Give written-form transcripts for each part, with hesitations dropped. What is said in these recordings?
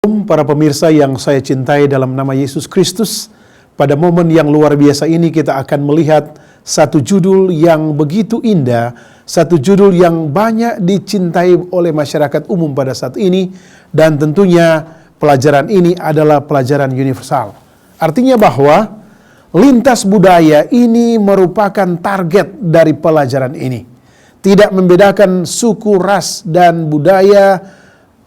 Para pemirsa yang saya cintai dalam nama Yesus Kristus, pada momen yang luar biasa ini kita akan melihat satu judul yang begitu indah, satu judul yang banyak dicintai oleh masyarakat umum pada saat ini, dan tentunya pelajaran ini adalah pelajaran universal. Artinya bahwa lintas budaya ini merupakan target dari pelajaran ini. Tidak membedakan suku, ras, dan budaya,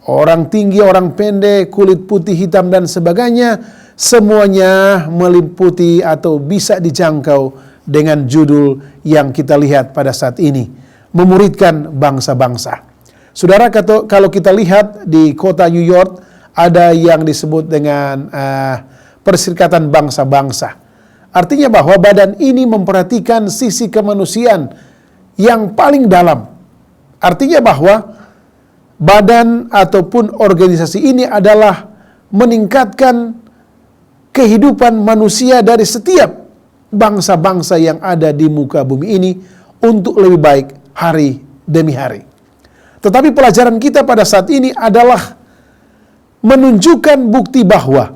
orang tinggi, orang pendek, kulit putih, hitam, dan sebagainya, semuanya meliputi atau bisa dijangkau dengan judul yang kita lihat pada saat ini, memuridkan bangsa-bangsa. Saudara, kalau kita lihat di kota New York, ada yang disebut dengan Perserikatan Bangsa-Bangsa. Artinya bahwa badan ini memperhatikan sisi kemanusiaan yang paling dalam. Artinya bahwa badan ataupun organisasi ini adalah meningkatkan kehidupan manusia dari setiap bangsa-bangsa yang ada di muka bumi ini untuk lebih baik hari demi hari. Tetapi pelajaran kita pada saat ini adalah menunjukkan bukti bahwa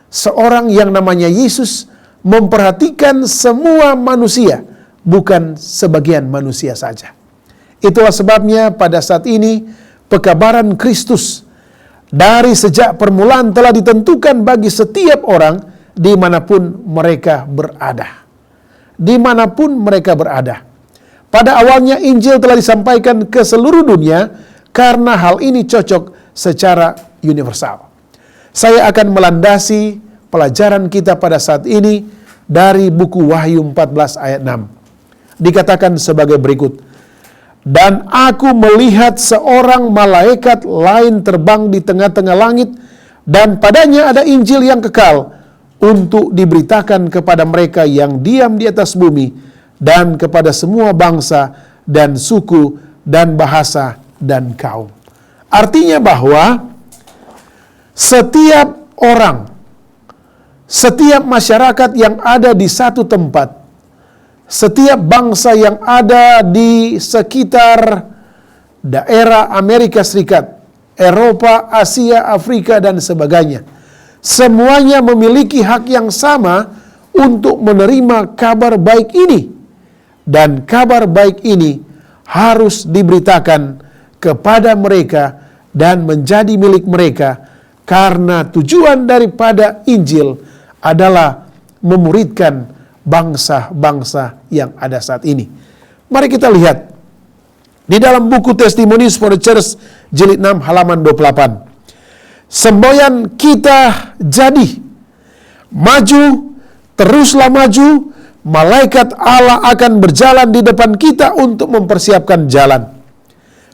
seorang yang namanya Yesus memperhatikan semua manusia, bukan sebagian manusia saja. Itulah sebabnya pada saat ini pekabaran Kristus dari sejak permulaan telah ditentukan bagi setiap orang dimanapun mereka berada. Dimanapun mereka berada. Pada awalnya Injil telah disampaikan ke seluruh dunia karena hal ini cocok secara universal. Saya akan melandasi pelajaran kita pada saat ini dari buku Wahyu 14 ayat 6. Dikatakan sebagai berikut. Dan aku melihat seorang malaikat lain terbang di tengah-tengah langit, dan padanya ada Injil yang kekal untuk diberitakan kepada mereka yang diam di atas bumi, dan kepada semua bangsa dan suku dan bahasa dan kaum. Artinya bahwa setiap orang, setiap masyarakat yang ada di satu tempat, setiap bangsa yang ada di sekitar daerah Amerika Serikat, Eropa, Asia, Afrika, dan sebagainya, semuanya memiliki hak yang sama untuk menerima kabar baik ini. Dan kabar baik ini harus diberitakan kepada mereka dan menjadi milik mereka, karena tujuan daripada Injil adalah memuridkan bangsa-bangsa yang ada saat ini. Mari kita lihat di dalam buku Testimonies for the Church jilid 6 halaman 28. Semboyan kita jadi, maju, teruslah maju, malaikat Allah akan berjalan di depan kita untuk mempersiapkan jalan.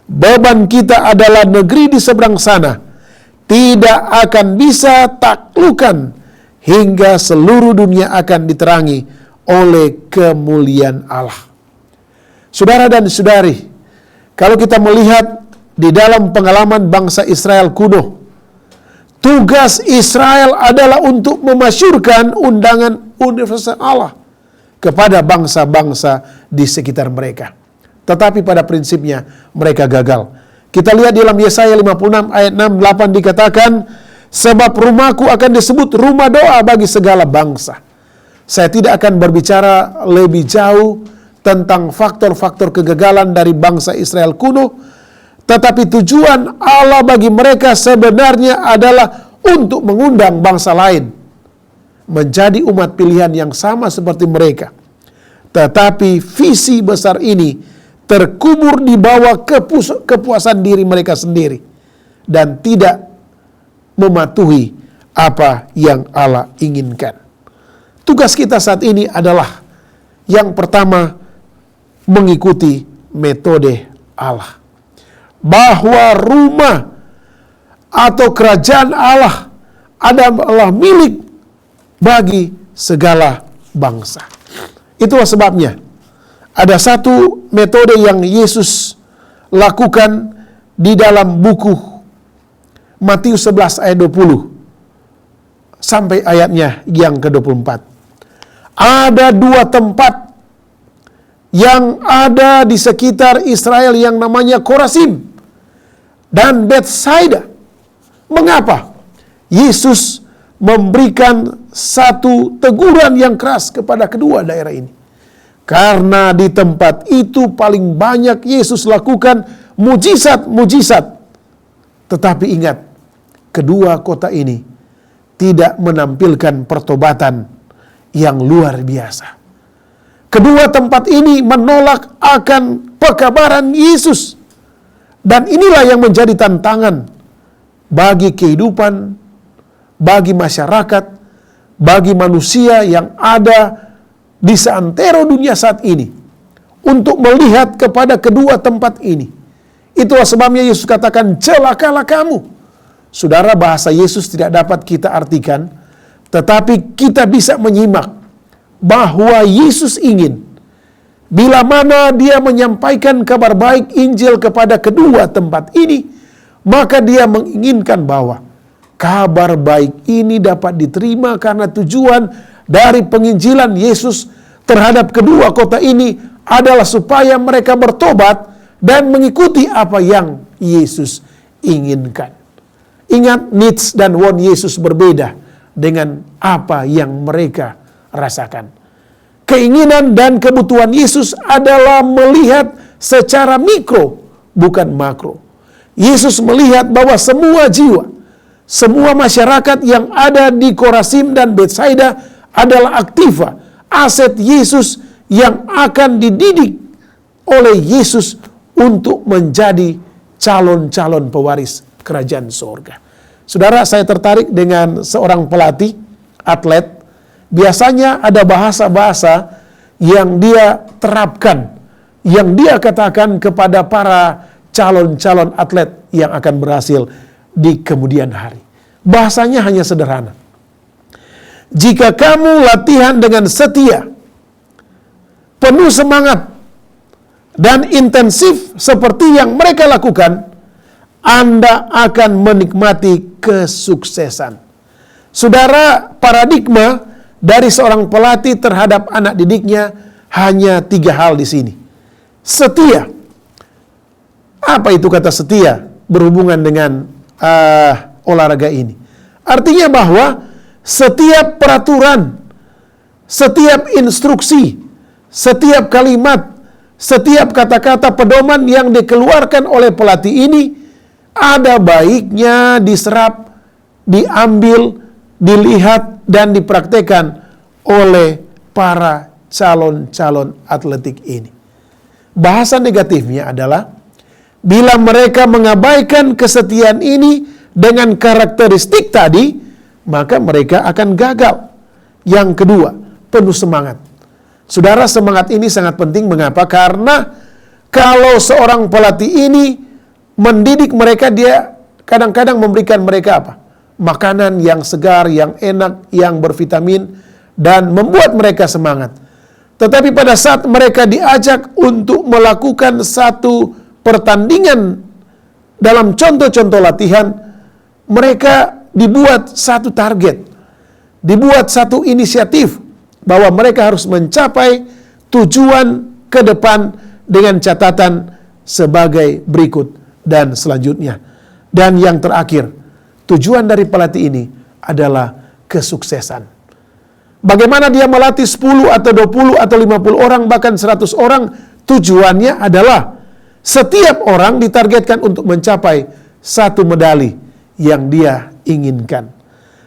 Beban kita adalah negeri di seberang sana, tidak akan bisa taklukkan hingga seluruh dunia akan diterangi oleh kemuliaan Allah. Saudara dan saudari, kalau kita melihat di dalam pengalaman bangsa Israel kuno, tugas Israel adalah untuk memasyurkan undangan universal Allah kepada bangsa-bangsa di sekitar mereka. Tetapi pada prinsipnya mereka gagal. Kita lihat di dalam Yesaya 56 ayat 6-8 dikatakan, sebab rumahku akan disebut rumah doa bagi segala bangsa. Saya tidak akan berbicara lebih jauh tentang faktor-faktor kegagalan dari bangsa Israel kuno, tetapi tujuan Allah bagi mereka sebenarnya adalah untuk mengundang bangsa lain menjadi umat pilihan yang sama seperti mereka. Tetapi visi besar ini terkubur di bawah kepuasan diri mereka sendiri dan tidak mematuhi apa yang Allah inginkan. Tugas kita saat ini adalah yang pertama, mengikuti metode Allah. Bahwa rumah atau kerajaan Allah adalah milik bagi segala bangsa. Itulah sebabnya ada satu metode yang Yesus lakukan di dalam buku Matius 11 ayat 20 sampai ayatnya yang ke-24. Ada dua tempat yang ada di sekitar Israel yang namanya Korazim dan Betsaida. Mengapa? Yesus memberikan satu teguran yang keras kepada kedua daerah ini. Karena di tempat itu paling banyak Yesus lakukan mujizat-mujizat. Tetapi ingat, kedua kota ini tidak menampilkan pertobatan yang luar biasa. Kedua tempat ini menolak akan pekabaran Yesus. Dan inilah yang menjadi tantangan bagi kehidupan, bagi masyarakat, bagi manusia yang ada di seantero dunia saat ini, untuk melihat kepada kedua tempat ini. Itulah sebabnya Yesus katakan, celakalah kamu. Saudara, bahasa Yesus tidak dapat kita artikan, tetapi kita bisa menyimak bahwa Yesus ingin, bila mana dia menyampaikan kabar baik Injil kepada kedua tempat ini, maka dia menginginkan bahwa kabar baik ini dapat diterima karena tujuan dari penginjilan Yesus terhadap kedua kota ini adalah supaya mereka bertobat dan mengikuti apa yang Yesus inginkan. Ingat, needs dan want Yesus berbeda dengan apa yang mereka rasakan. Keinginan dan kebutuhan Yesus adalah melihat secara mikro, bukan makro. Yesus melihat bahwa semua jiwa, semua masyarakat yang ada di Korazim dan Betsaida adalah aktiva, aset Yesus yang akan dididik oleh Yesus untuk menjadi calon-calon pewaris kerajaan sorga. Saudara, saya tertarik dengan seorang pelatih, atlet. Biasanya ada bahasa-bahasa yang dia terapkan, yang dia katakan kepada para calon-calon atlet yang akan berhasil di kemudian hari. Bahasanya hanya sederhana. Jika kamu latihan dengan setia, penuh semangat, dan intensif seperti yang mereka lakukan, Anda akan menikmati kesuksesan. Saudara, paradigma dari seorang pelatih terhadap anak didiknya hanya 3 hal di sini. Setia. Apa itu kata setia berhubungan dengan olahraga ini? Artinya bahwa setiap peraturan, setiap instruksi, setiap kalimat, setiap kata-kata pedoman yang dikeluarkan oleh pelatih ini ada baiknya diserap, diambil, dilihat, dan dipraktekkan oleh para calon-calon atletik ini. Bahasa negatifnya adalah bila mereka mengabaikan kesetiaan ini dengan karakteristik tadi, maka mereka akan gagal. Yang kedua, penuh semangat. Saudara, semangat ini sangat penting. Mengapa? Karena kalau seorang pelatih ini mendidik mereka, dia kadang-kadang memberikan mereka apa? Makanan yang segar, yang enak, yang bervitamin, dan membuat mereka semangat. Tetapi pada saat mereka diajak untuk melakukan satu pertandingan dalam contoh-contoh latihan, mereka dibuat satu target, dibuat satu inisiatif bahwa mereka harus mencapai tujuan ke depan dengan catatan sebagai berikut dan selanjutnya. Dan yang terakhir, tujuan dari pelatih ini adalah kesuksesan. Bagaimana dia melatih 10 atau 20 atau 50 orang, bahkan 100 orang, tujuannya adalah setiap orang ditargetkan untuk mencapai satu medali yang dia inginkan.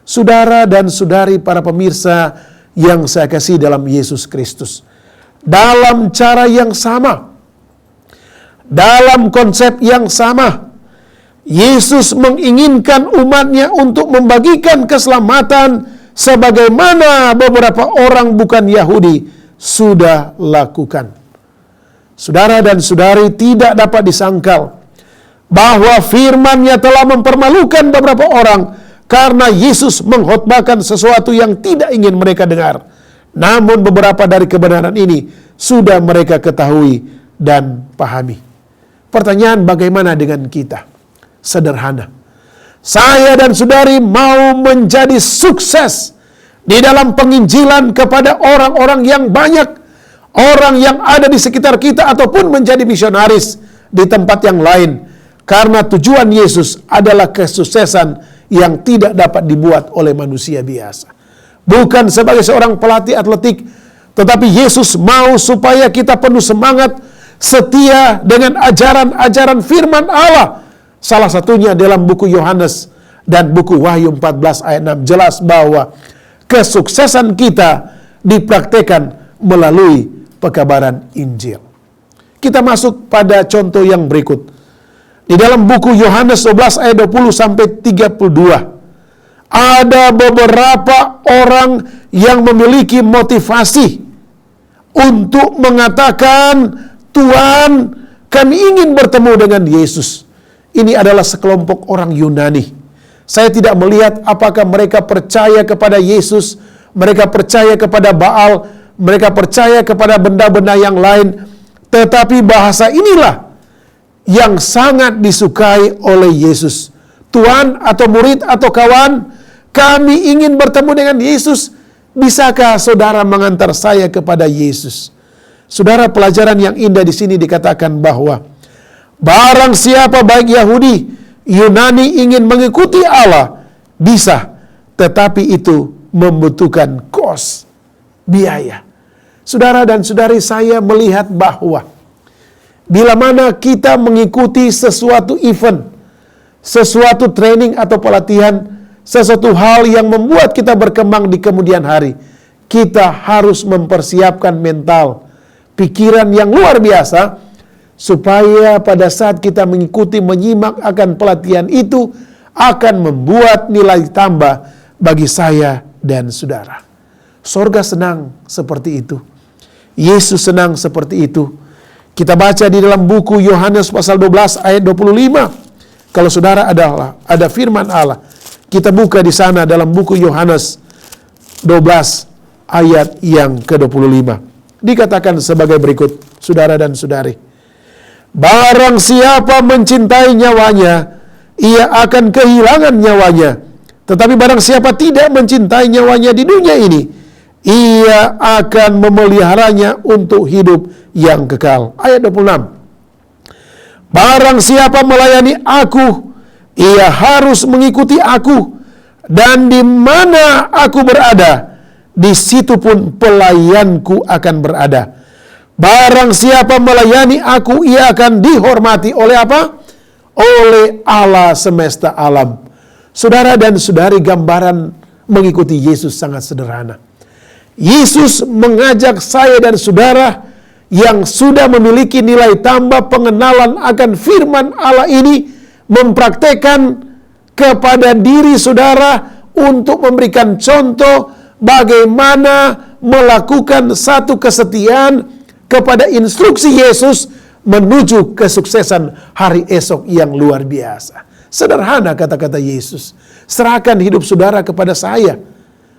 Saudara dan saudari, para pemirsa yang saya kasih dalam Yesus Kristus, dalam cara yang sama, dalam konsep yang sama, Yesus menginginkan umatnya untuk membagikan keselamatan sebagaimana beberapa orang bukan Yahudi sudah lakukan. Saudara dan saudari, tidak dapat disangkal bahwa firman-Nya telah mempermalukan beberapa orang karena Yesus mengkhotbahkan sesuatu yang tidak ingin mereka dengar. Namun beberapa dari kebenaran ini sudah mereka ketahui dan pahami. Pertanyaan, bagaimana dengan kita? Sederhana. Saya dan saudari mau menjadi sukses di dalam penginjilan kepada orang-orang yang banyak, orang yang ada di sekitar kita, ataupun menjadi misionaris di tempat yang lain. Karena tujuan Yesus adalah kesuksesan yang tidak dapat dibuat oleh manusia biasa. Bukan sebagai seorang pelatih atletik, tetapi Yesus mau supaya kita penuh semangat, setia dengan ajaran-ajaran firman Allah. Salah satunya dalam buku Yohanes dan buku Wahyu 14 ayat 6 jelas bahwa kesuksesan kita dipraktekkan melalui pekabaran Injil. Kita masuk pada contoh yang berikut. Di dalam buku Yohanes 12 ayat 20 sampai 32. Ada beberapa orang yang memiliki motivasi untuk mengatakan, Tuhan, kami ingin bertemu dengan Yesus. Ini adalah sekelompok orang Yunani. Saya tidak melihat apakah mereka percaya kepada Yesus, mereka percaya kepada Baal, mereka percaya kepada benda-benda yang lain. Tetapi bahasa inilah yang sangat disukai oleh Yesus. Tuhan atau murid atau kawan, kami ingin bertemu dengan Yesus. Bisakah saudara mengantar saya kepada Yesus? Saudara, pelajaran yang indah di sini dikatakan bahwa barang siapa baik Yahudi, Yunani ingin mengikuti Allah, bisa, tetapi itu membutuhkan kos, biaya. Saudara dan saudari, saya melihat bahwa bila mana kita mengikuti sesuatu event, sesuatu training atau pelatihan, sesuatu hal yang membuat kita berkembang di kemudian hari, kita harus mempersiapkan mental, pikiran yang luar biasa, supaya pada saat kita mengikuti, menyimak akan pelatihan itu, akan membuat nilai tambah bagi saya dan saudara. Sorga senang seperti itu. Yesus senang seperti itu. Kita baca di dalam buku Yohanes pasal 12 ayat 25. Kalau saudara ada firman Allah, kita buka di sana dalam buku Yohanes 12 ayat yang ke-25. Dikatakan sebagai berikut, saudara dan saudari. Barang siapa mencintai nyawanya, ia akan kehilangan nyawanya. Tetapi barang siapa tidak mencintai nyawanya di dunia ini, ia akan memeliharanya untuk hidup yang kekal. Ayat 26. Barang siapa melayani aku, ia harus mengikuti aku, dan di mana aku berada, di situ pun pelayanku akan berada. Barang siapa melayani aku, ia akan dihormati oleh apa? Oleh Allah semesta alam. Saudara dan saudari, gambaran mengikuti Yesus sangat sederhana. Yesus mengajak saya dan saudara yang sudah memiliki nilai tambah pengenalan akan firman Allah ini, mempraktekkan kepada diri saudara untuk memberikan contoh bagaimana melakukan satu kesetiaan kepada instruksi Yesus menuju kesuksesan hari esok yang luar biasa. Sederhana kata-kata Yesus. Serahkan hidup saudara kepada saya,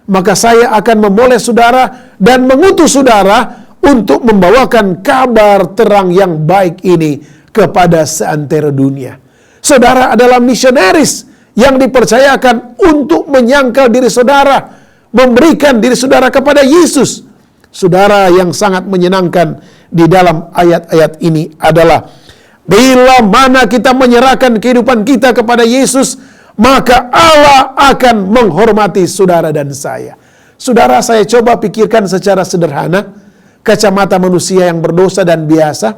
maka saya akan memoleh saudara dan mengutus saudara untuk membawakan kabar terang yang baik ini kepada seantero dunia. Saudara adalah misionaris yang dipercayakan untuk menyangkal diri saudara, memberikan diri saudara kepada Yesus. Saudara, yang sangat menyenangkan di dalam ayat-ayat ini adalah bila mana kita menyerahkan kehidupan kita kepada Yesus, maka Allah akan menghormati saudara dan saya. Saudara, saya coba pikirkan secara sederhana, kacamata manusia yang berdosa dan biasa.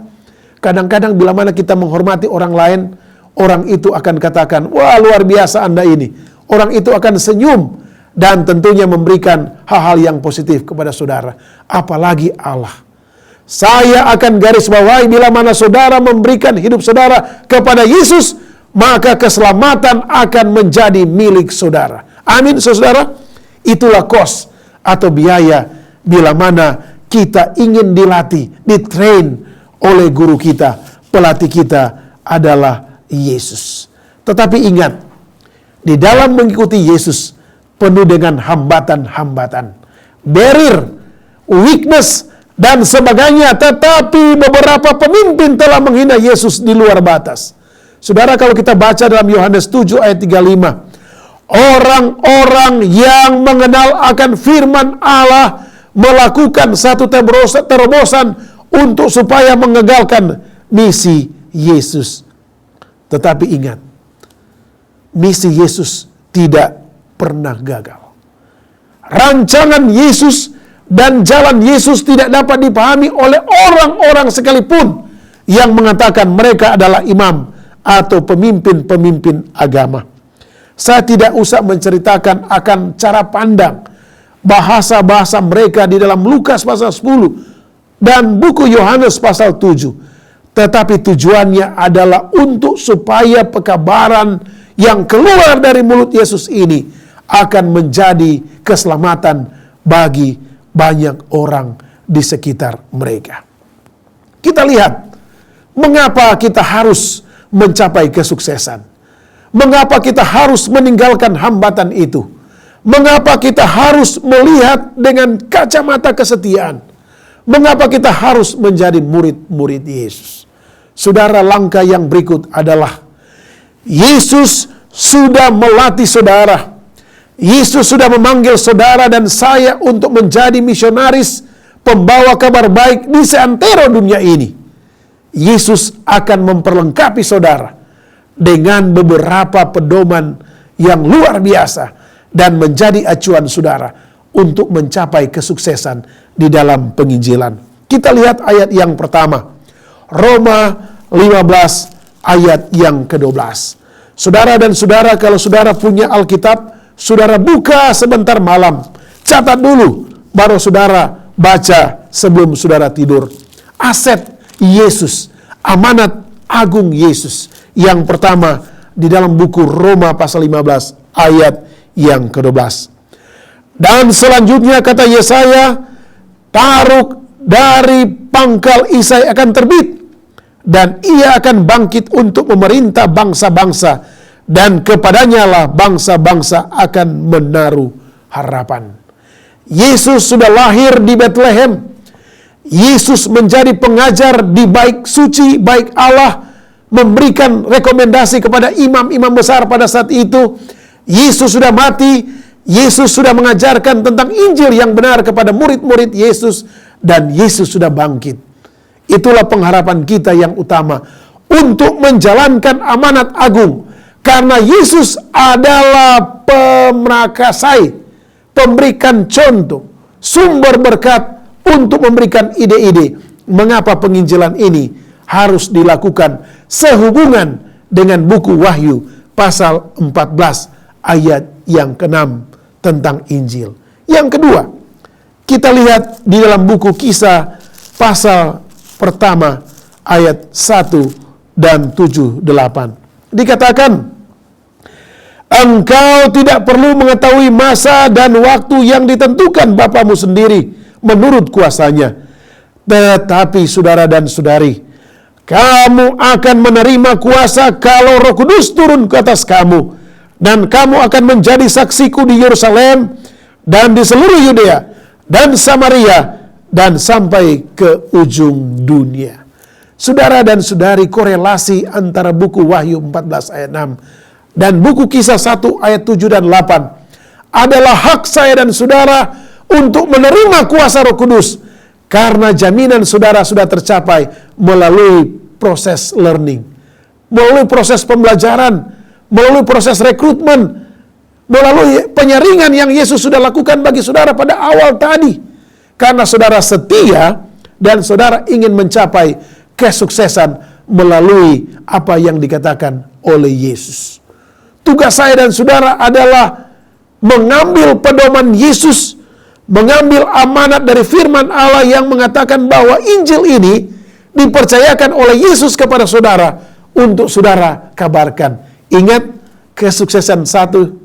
Kadang-kadang bila mana kita menghormati orang lain, orang itu akan katakan, wah luar biasa Anda ini. Orang itu akan senyum dan tentunya memberikan hal-hal yang positif kepada saudara. Apalagi Allah. Saya akan garis bawahi, bila mana saudara memberikan hidup saudara kepada Yesus, maka keselamatan akan menjadi milik saudara. Amin, saudara. Itulah kos atau biaya bila mana kita ingin dilatih, ditrain oleh guru kita, pelatih kita adalah Yesus. Tetapi ingat, di dalam mengikuti Yesus penuh dengan hambatan-hambatan, barrier, weakness, dan sebagainya. Tetapi beberapa pemimpin telah menghina Yesus di luar batas. Saudara, kalau kita baca dalam Yohanes 7 ayat 35, orang-orang yang mengenal akan firman Allah melakukan satu terobosan untuk supaya mengagalkan misi Yesus. Tetapi ingat, misi Yesus tidak pernah gagal. Rancangan Yesus dan jalan Yesus tidak dapat dipahami oleh orang-orang sekalipun yang mengatakan mereka adalah imam atau pemimpin-pemimpin agama. Saya tidak usah menceritakan akan cara pandang, bahasa-bahasa mereka di dalam Lukas pasal 10 dan buku Yohanes pasal 7. Tetapi tujuannya adalah untuk supaya pekabaran yang keluar dari mulut Yesus ini akan menjadi keselamatan bagi banyak orang di sekitar mereka. Kita lihat mengapa kita harus mencapai kesuksesan. Mengapa kita harus meninggalkan hambatan itu? Mengapa kita harus melihat dengan kacamata kesetiaan? Mengapa kita harus menjadi murid-murid Yesus? Saudara, langkah yang berikut adalah Yesus sudah melatih saudara. Yesus sudah memanggil saudara dan saya untuk menjadi misionaris, pembawa kabar baik di seantero dunia ini. Yesus akan memperlengkapi saudara dengan beberapa pedoman yang luar biasa dan menjadi acuan saudara untuk mencapai kesuksesan di dalam penginjilan. Kita lihat ayat yang pertama, Roma 15 ayat yang ke-12. Saudara dan saudara, kalau saudara punya Alkitab, saudara buka sebentar malam, catat dulu, baru saudara baca sebelum saudara tidur. Aset Yesus, amanat agung Yesus. Yang pertama di dalam buku Roma pasal 15 ayat yang ke-12. Dan selanjutnya kata Yesaya, taruk dari pangkal Isai akan terbit, dan ia akan bangkit untuk memerintah bangsa-bangsa, dan kepadanya lah bangsa-bangsa akan menaruh harapan. Yesus sudah lahir di Bethlehem. Yesus menjadi pengajar di bait suci, bait Allah, memberikan rekomendasi kepada imam-imam besar pada saat itu. Yesus sudah mati. Yesus sudah mengajarkan tentang Injil yang benar kepada murid-murid Yesus, dan Yesus sudah bangkit. Itulah pengharapan kita yang utama untuk menjalankan amanat agung, karena Yesus adalah pemrakasai, pemberikan contoh, sumber berkat untuk memberikan ide-ide mengapa penginjilan ini harus dilakukan sehubungan dengan buku Wahyu pasal 14 ayat yang ke-6 tentang Injil. Yang kedua, kita lihat di dalam buku Kisah pasal pertama ayat 1 dan 7-8. Dikatakan, engkau tidak perlu mengetahui masa dan waktu yang ditentukan Bapamu sendiri menurut kuasanya. Tetapi saudara dan saudari, kamu akan menerima kuasa kalau Roh Kudus turun ke atas kamu, dan kamu akan menjadi saksiku di Yerusalem dan di seluruh Yudea dan Samaria dan sampai ke ujung dunia. Saudara dan saudari, korelasi antara buku Wahyu 14 ayat 6 dan buku Kisah 1 ayat 7 dan 8 adalah hak saya dan saudara untuk menerima kuasa Roh Kudus, karena jaminan saudara sudah tercapai melalui proses learning, melalui proses pembelajaran, melalui proses rekrutmen, melalui penyaringan yang Yesus sudah lakukan bagi saudara pada awal tadi. Karena saudara setia dan saudara ingin mencapai kesuksesan melalui apa yang dikatakan oleh Yesus. Tugas saya dan saudara adalah mengambil pedoman Yesus, mengambil amanat dari firman Allah yang mengatakan bahwa Injil ini dipercayakan oleh Yesus kepada saudara untuk saudara kabarkan. Ingat, kesuksesan satu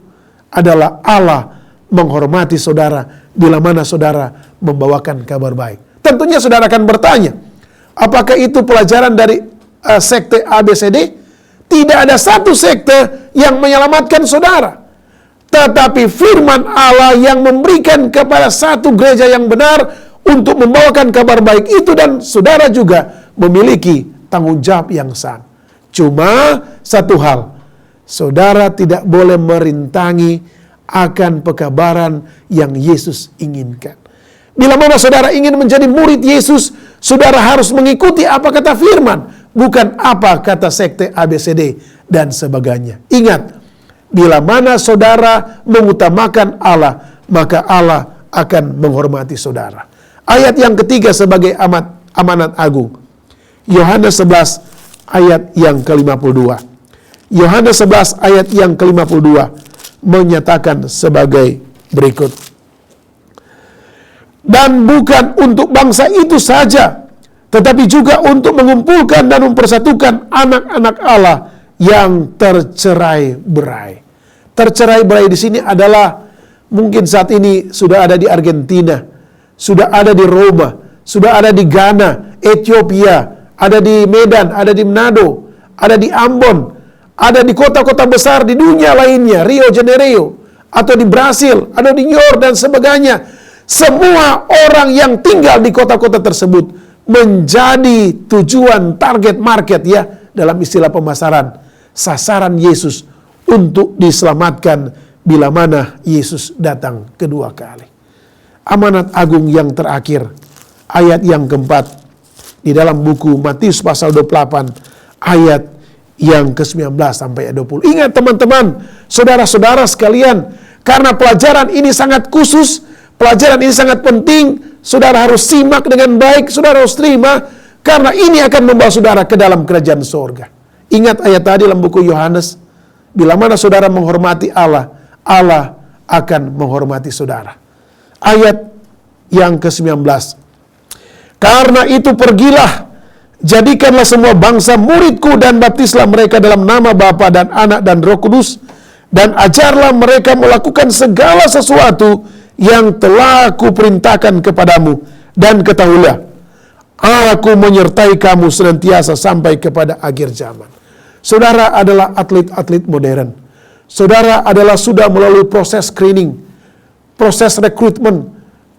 adalah Allah menghormati saudara bila mana saudara membawakan kabar baik. Tentunya saudara akan bertanya, apakah itu pelajaran dari sekte ABCD? Tidak ada satu sekte yang menyelamatkan saudara. Tetapi firman Allah yang memberikan kepada satu gereja yang benar untuk membawakan kabar baik itu, dan saudara juga memiliki tanggung jawab yang sama. Cuma satu hal, saudara tidak boleh merintangi akan pekabaran yang Yesus inginkan. Bila mana saudara ingin menjadi murid Yesus, saudara harus mengikuti apa kata firman, bukan apa kata sekte ABCD dan sebagainya. Ingat, Bila mana saudara mengutamakan Allah, maka Allah akan menghormati saudara. Ayat yang ketiga sebagai amanat agung. Yohanes 11 ayat yang ke-52. Yohanes 11 ayat yang ke-52 menyatakan sebagai berikut. Dan bukan untuk bangsa itu saja, tetapi juga untuk mengumpulkan dan mempersatukan anak-anak Allah yang tercerai-berai. Tercerai-berai di sini adalah mungkin saat ini sudah ada di Argentina, sudah ada di Roma, sudah ada di Ghana, Ethiopia, ada di Medan, ada di Manado, ada di Ambon, ada di kota-kota besar di dunia lainnya, Rio de Janeiro, atau di Brasil, ada di New York dan sebagainya. Semua orang yang tinggal di kota-kota tersebut menjadi tujuan target market ya, dalam istilah pemasaran, sasaran Yesus untuk diselamatkan bila mana Yesus datang kedua kali. Amanat agung yang terakhir, ayat yang keempat, di dalam buku Matius pasal 28 ayat yang ke-19 sampai 20. Ingat teman-teman, saudara-saudara sekalian, karena pelajaran ini sangat khusus, pelajaran ini sangat penting, saudara harus simak dengan baik, saudara harus terima, karena ini akan membawa saudara ke dalam kerajaan sorga. Ingat ayat tadi dalam buku Yohanes, bila mana saudara menghormati Allah, Allah akan menghormati saudara. Ayat yang ke-19. Karena itu pergilah, jadikanlah semua bangsa muridku dan baptislah mereka dalam nama Bapa dan Anak dan Roh Kudus, dan ajarlah mereka melakukan segala sesuatu yang telah kuperintahkan kepadamu, dan ketahuilah, aku menyertai kamu senantiasa sampai kepada akhir zaman. Saudara adalah atlet-atlet modern. Saudara adalah sudah melalui proses screening, proses rekrutmen,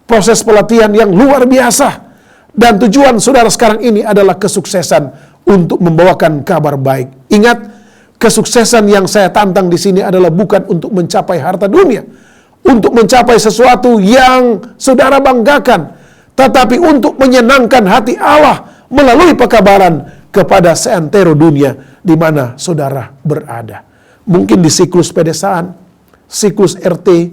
proses pelatihan yang luar biasa. Dan tujuan saudara sekarang ini adalah kesuksesan untuk membawakan kabar baik. Ingat, kesuksesan yang saya tantang di sini adalah bukan untuk mencapai harta dunia, untuk mencapai sesuatu yang saudara banggakan, tetapi untuk menyenangkan hati Allah melalui pekabaran kepada seantero dunia di mana saudara berada. Mungkin di siklus pedesaan, siklus RT,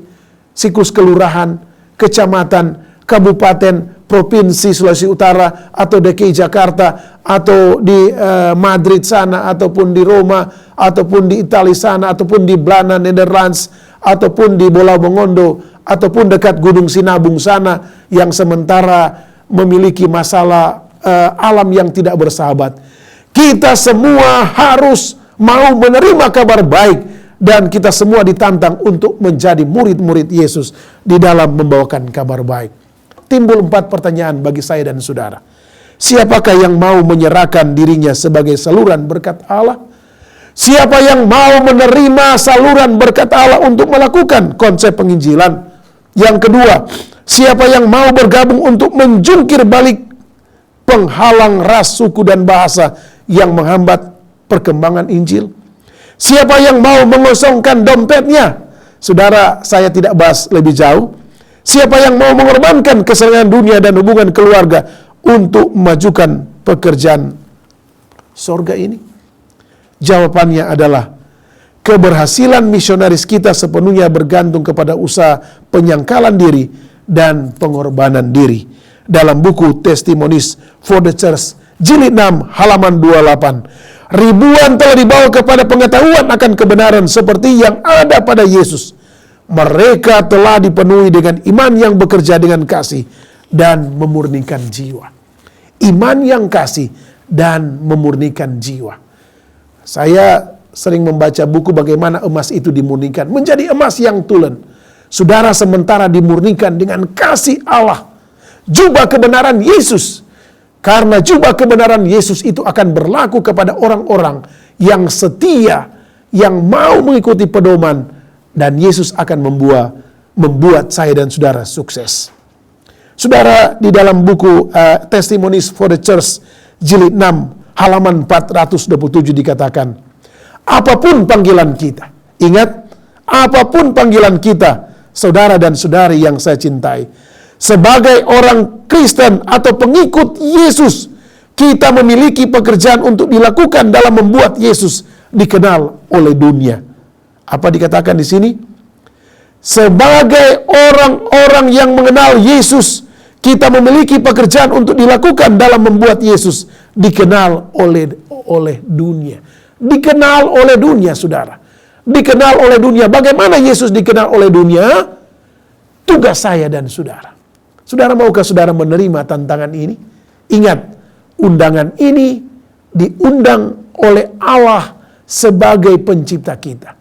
siklus kelurahan, kecamatan, kabupaten, provinsi Sulawesi Utara, atau DKI Jakarta, atau di Madrid sana, ataupun di Roma, ataupun di Italia sana, ataupun di Belanda, Netherlands, ataupun di Bolau Mongondo, ataupun dekat Gunung Sinabung sana, yang sementara memiliki masalah alam yang tidak bersahabat. Kita semua harus mau menerima kabar baik, dan kita semua ditantang untuk menjadi murid-murid Yesus di dalam membawakan kabar baik. Timbul 4 pertanyaan bagi saya dan saudara. Siapakah yang mau menyerahkan dirinya sebagai saluran berkat Allah? Siapa yang mau menerima saluran berkat Allah untuk melakukan konsep penginjilan? Yang kedua, siapa yang mau bergabung untuk menjungkir balik penghalang ras, suku, dan bahasa yang menghambat perkembangan Injil? Siapa yang mau mengosongkan dompetnya? Saudara, saya tidak bahas lebih jauh. Siapa yang mau mengorbankan kesenangan dunia dan hubungan keluarga untuk memajukan pekerjaan sorga ini? Jawabannya adalah keberhasilan misionaris kita sepenuhnya bergantung kepada usaha penyangkalan diri dan pengorbanan diri. Dalam buku Testimonies for the Church, jilid 6, halaman 28. Ribuan telah dibawa kepada pengetahuan akan kebenaran seperti yang ada pada Yesus. Mereka telah dipenuhi dengan iman yang bekerja dengan kasih dan memurnikan jiwa. Iman yang kasih dan memurnikan jiwa. Saya sering membaca buku bagaimana emas itu dimurnikan menjadi emas yang tulen. Saudara sementara dimurnikan dengan kasih Allah, jubah kebenaran Yesus. Karena jubah kebenaran Yesus itu akan berlaku kepada orang-orang yang setia, yang mau mengikuti pedoman, dan Yesus akan membuat saya dan saudara sukses. Saudara, di dalam buku Testimonies for the Church, jilid 6, halaman 427 dikatakan, apapun panggilan kita, ingat, apapun panggilan kita, saudara dan saudari yang saya cintai, sebagai orang Kristen atau pengikut Yesus, kita memiliki pekerjaan untuk dilakukan dalam membuat Yesus dikenal oleh dunia. Apa dikatakan di sini? Sebagai orang-orang yang mengenal Yesus, kita memiliki pekerjaan untuk dilakukan dalam membuat Yesus dikenal oleh dunia. Dikenal oleh dunia, saudara. Dikenal oleh dunia. Bagaimana Yesus dikenal oleh dunia? Tugas saya dan saudara. Saudara, maukah saudara menerima tantangan ini? Ingat, undangan ini diundang oleh Allah sebagai pencipta kita.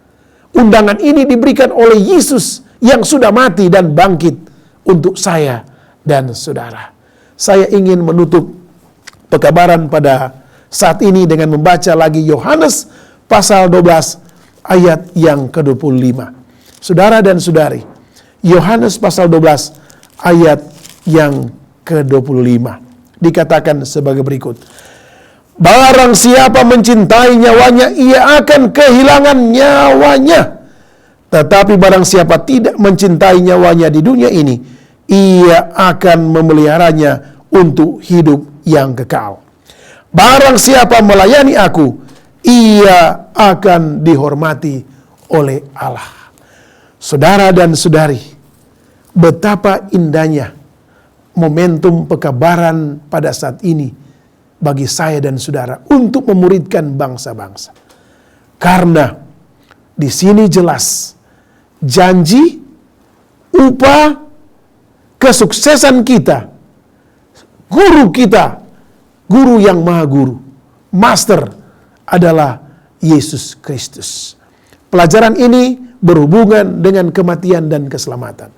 Undangan ini diberikan oleh Yesus yang sudah mati dan bangkit untuk saya dan saudara. Saya ingin menutup pekabaran pada saat ini dengan membaca lagi Yohanes pasal 12 ayat yang ke-25. Saudara dan saudari, Yohanes pasal 12 ayat yang ke-25 dikatakan sebagai berikut. Barang siapa mencintai nyawanya, ia akan kehilangan nyawanya. Tetapi barang siapa tidak mencintai nyawanya di dunia ini, ia akan memeliharanya untuk hidup yang kekal. Barang siapa melayani aku, ia akan dihormati oleh Allah. Saudara dan saudari, betapa indahnya momentum pekabaran pada saat ini bagi saya dan saudara untuk memuridkan bangsa-bangsa. Karena di sini jelas janji, upah, kesuksesan kita, guru kita, guru yang maha guru, master adalah Yesus Kristus. Pelajaran ini berhubungan dengan kematian dan keselamatan.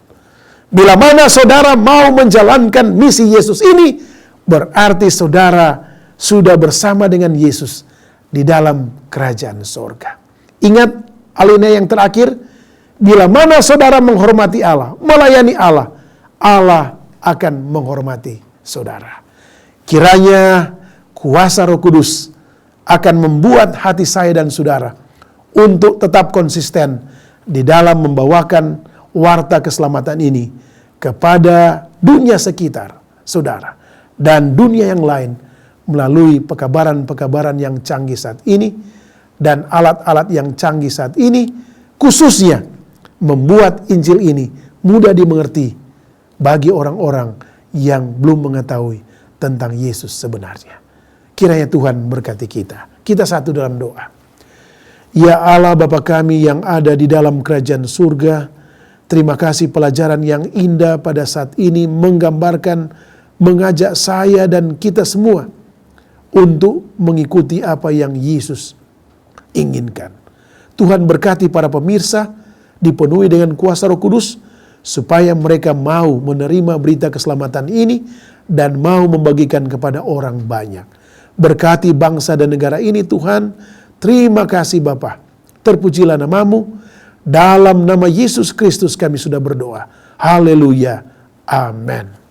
Bila mana saudara mau menjalankan misi Yesus ini, berarti saudara sudah bersama dengan Yesus di dalam kerajaan sorga. Ingat alinea yang terakhir, bila mana saudara menghormati Allah, melayani Allah, Allah akan menghormati saudara. Kiranya kuasa Roh Kudus akan membuat hati saya dan saudara untuk tetap konsisten di dalam membawakan warta keselamatan ini kepada dunia sekitar saudara dan dunia yang lain melalui pekabaran-pekabaran yang canggih saat ini dan alat-alat yang canggih saat ini, khususnya membuat Injil ini mudah dimengerti bagi orang-orang yang belum mengetahui tentang Yesus sebenarnya. Kiranya Tuhan berkati kita. Kita satu dalam doa. Ya Allah Bapa kami yang ada di dalam kerajaan surga, terima kasih pelajaran yang indah pada saat ini menggambarkan, mengajak saya dan kita semua untuk mengikuti apa yang Yesus inginkan. Tuhan berkati para pemirsa, dipenuhi dengan kuasa Roh Kudus, supaya mereka mau menerima berita keselamatan ini dan mau membagikan kepada orang banyak. Berkati bangsa dan negara ini Tuhan. Terima kasih Bapa. Terpujilah namamu. Dalam nama Yesus Kristus kami sudah berdoa. Haleluya. Amin.